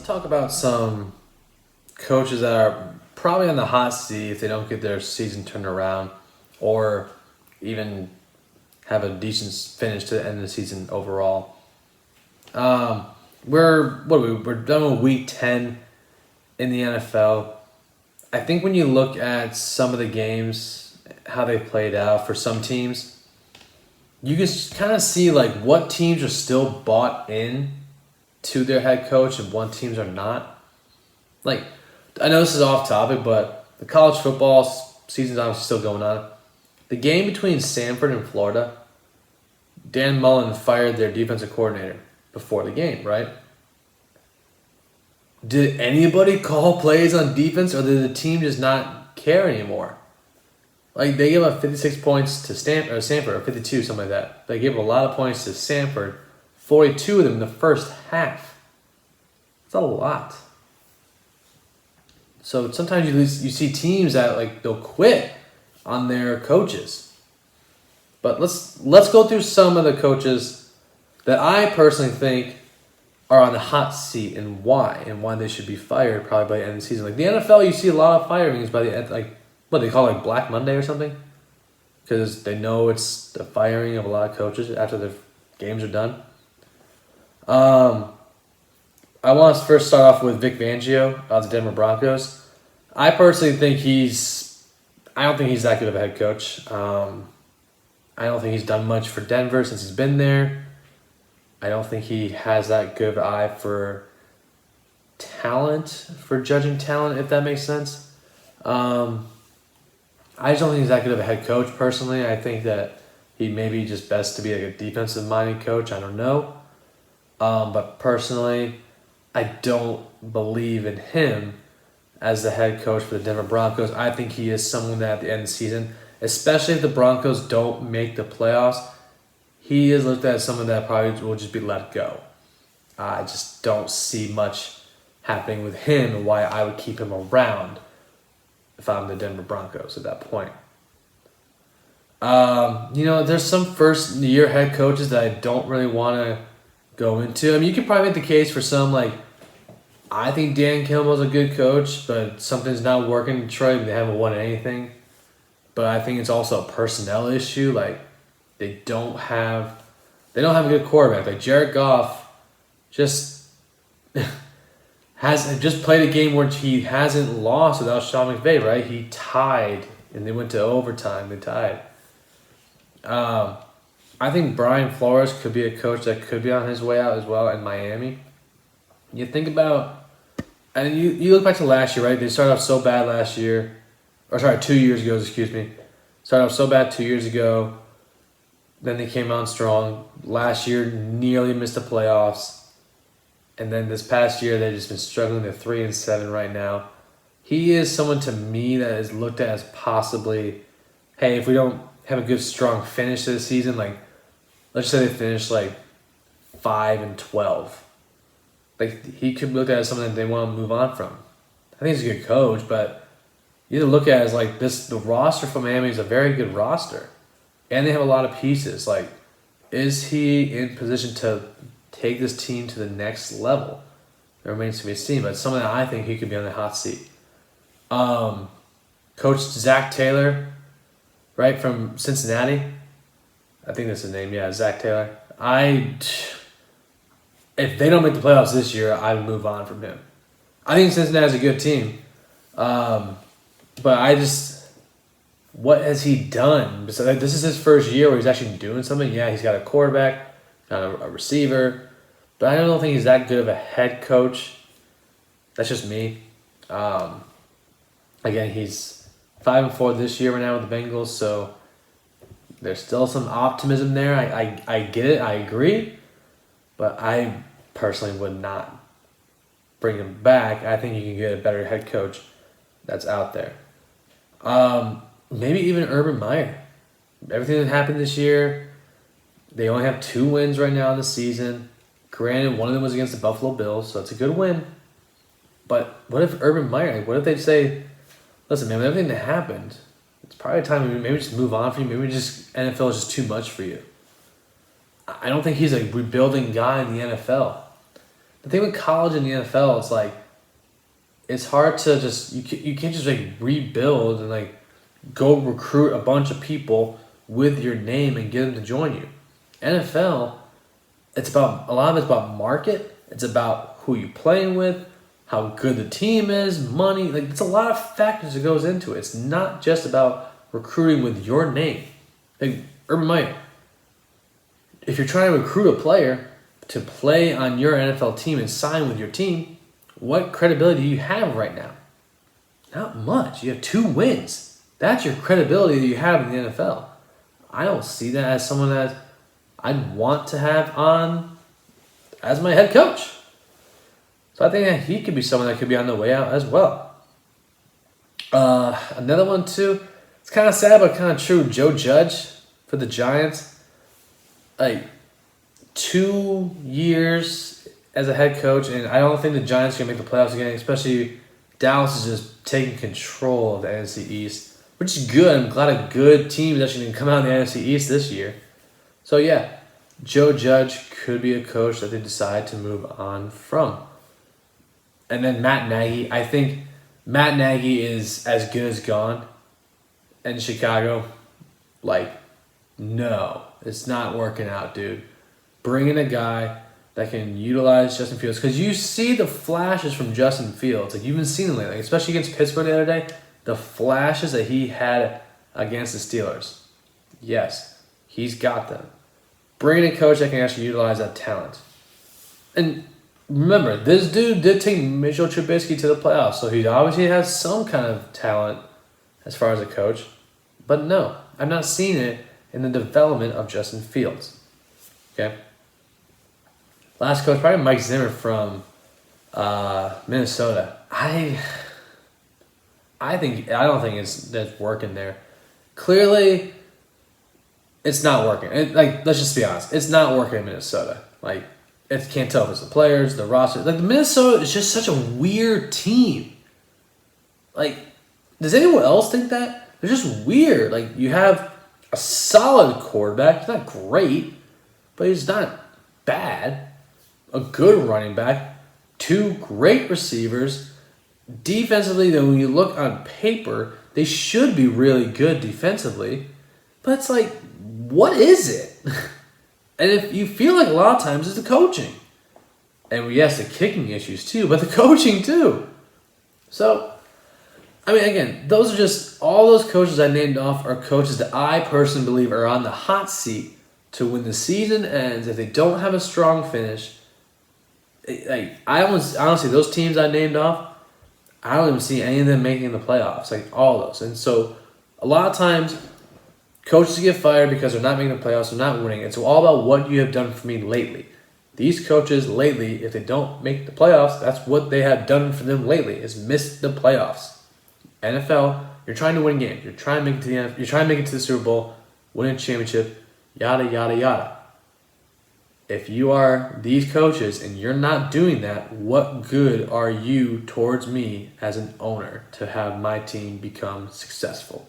talk about some coaches that are probably on the hot seat if they don't get their season turned around or even have a decent finish to the end of the season overall. We're done with week 10 in the NFL. I think when you look at some of the games, how they played out for some teams, you can kind of see like what teams are still bought in to their head coach and what teams are not. Like, I know this is off topic, but the college football season's obviously still going on. The game between Stanford and Florida, Dan Mullen fired their defensive coordinator before the game, right? Did anybody call plays on defense, or did the team just not care anymore? Like, they gave up 56 points to Stanford, or 52, something like that. They gave a lot of points to Stanford, 42 of them in the first half. That's a lot. So sometimes you see teams that like they'll quit on their coaches. But let's go through some of the coaches that I personally think are on the hot seat and why they should be fired probably by the end of the season. Like the NFL, you see a lot of firings by the end, like what they call like Black Monday or something, because they know it's the firing of a lot of coaches after the games are done. I want to first start off with Vic Fangio of the Denver Broncos. I personally think I don't think he's that good of a head coach. I don't think he's done much for Denver since he's been there. I don't think he has that good of an eye for talent, for judging talent, if that makes sense. I just don't think he's that good of a head coach, personally. I think that he may be just best to be like a defensive-minded coach. I don't know. But personally, I don't believe in him as the head coach for the Denver Broncos. I think he is someone that at the end of the season, especially if the Broncos don't make the playoffs, he is looked at as someone that probably will just be let go. I just don't see much happening with him and why I would keep him around if I'm the Denver Broncos at that point. There's some first-year head coaches that I don't really want to go into. I mean, you could probably make the case for some, like, I think Dan Campbell's a good coach, but something's not working in Detroit. They haven't won anything. But I think it's also a personnel issue. Like, they don't have a good quarterback. Like, Jared Goff just has just played a game where he hasn't lost without Sean McVay, right? He tied, and they went to overtime. They tied. I think Brian Flores could be a coach that could be on his way out as well in Miami. You think about, and you look back to last year, right? They started off so bad last year, 2 years ago, excuse me. Started off so bad 2 years ago. Then they came on strong. Last year, nearly missed the playoffs. And then this past year, they've just been struggling. They're 3-7 right now. He is someone to me that is looked at as possibly, hey, if we don't have a good, strong finish to the season, like, let's say they finish like 5-12. Like, he could look at it as something that they want to move on from. I think he's a good coach, but you either look at it as like the roster for Miami is a very good roster. And they have a lot of pieces. Like, is he in position to take this team to the next level? It remains to be seen, but it's something that I think he could be on the hot seat. Coach Zach Taylor, right, from Cincinnati. I think that's his name, yeah, Zach Taylor. If they don't make the playoffs this year, I would move on from him. I think Cincinnati's a good team. But what has he done? So this is his first year where he's actually doing something. Yeah, he's got a quarterback, got a receiver, but I don't think he's that good of a head coach. That's just me. Again, he's 5-4 this year right now with the Bengals, so there's still some optimism there. I get it. I agree. But I personally would not bring him back. I think you can get a better head coach that's out there. Maybe even Urban Meyer. Everything that happened this year, they only have 2 wins right now in the season. Granted, one of them was against the Buffalo Bills, so it's a good win. But what if Urban Meyer, what if they say, listen, man, with everything that happened, it's probably time to maybe just move on for you. Maybe just NFL is just too much for you. I don't think he's a rebuilding guy in the NFL. the thing with college and the NFL, it's like, it's hard to just, you can't just like rebuild and like go recruit a bunch of people with your name and get them to join you. NFL, a lot of it's about market. It's about who you're playing with, how good the team is, money. Like, it's a lot of factors that goes into it. It's not just about recruiting with your name. Like, Urban Meyer, if you're trying to recruit a player to play on your NFL team and sign with your team, what credibility do you have right now? Not much. You have 2 wins. That's your credibility that you have in the NFL. I don't see that as someone that I'd want to have on as my head coach. So I think that he could be someone that could be on the way out as well. Another one too, it's kind of sad but kind of true. Joe Judge for the Giants. Like, 2 years as a head coach, and I don't think the Giants are going to make the playoffs again, especially Dallas is just taking control of the NFC East, which is good. I'm glad a good team is actually going to come out in the NFC East this year. So, yeah, Joe Judge could be a coach that they decide to move on from. And then Matt Nagy. I think Matt Nagy is as good as gone in Chicago. Like, no, it's not working out, dude. Bring in a guy that can utilize Justin Fields. Because you see the flashes from Justin Fields. Like, you've been seeing them lately, especially against Pittsburgh the other day. The flashes that he had against the Steelers. Yes, he's got them. Bring in a coach that can actually utilize that talent. And remember, this dude did take Mitchell Trubisky to the playoffs, so he obviously has some kind of talent as far as a coach. But no, I'm not seeing it in the development of Justin Fields. Okay? Last coach, probably Mike Zimmer from Minnesota. I don't think that's working there. Clearly, it's not working. Let's just be honest. It's not working in Minnesota. Like, it can't tell if it's the players, the roster. Like, the Minnesota is just such a weird team. Like, does anyone else think that? They're just weird. Like, you have a solid quarterback. He's not great, but he's not bad. A good running back. 2 great receivers. Defensively, though, when you look on paper, they should be really good defensively. But it's like, what is it? And if you feel like a lot of times it's the coaching. And yes, the kicking issues too, but the coaching too. So, I mean, again, those are just, all those coaches I named off are coaches that I personally believe are on the hot seat to when the season ends. If they don't have a strong finish, like, honestly, those teams I named off, I don't even see any of them making the playoffs, like all those. And so, a lot of times, coaches get fired because they're not making the playoffs, they're not winning. It's all about what you have done for me lately. These coaches lately, if they don't make the playoffs, that's what they have done for them lately, is miss the playoffs. NFL, you're trying to win games. You're trying to make it to the NFL, you're trying to make it to the Super Bowl, win a championship, yada, yada, yada. If you are these coaches and you're not doing that, what good are you towards me as an owner to have my team become successful?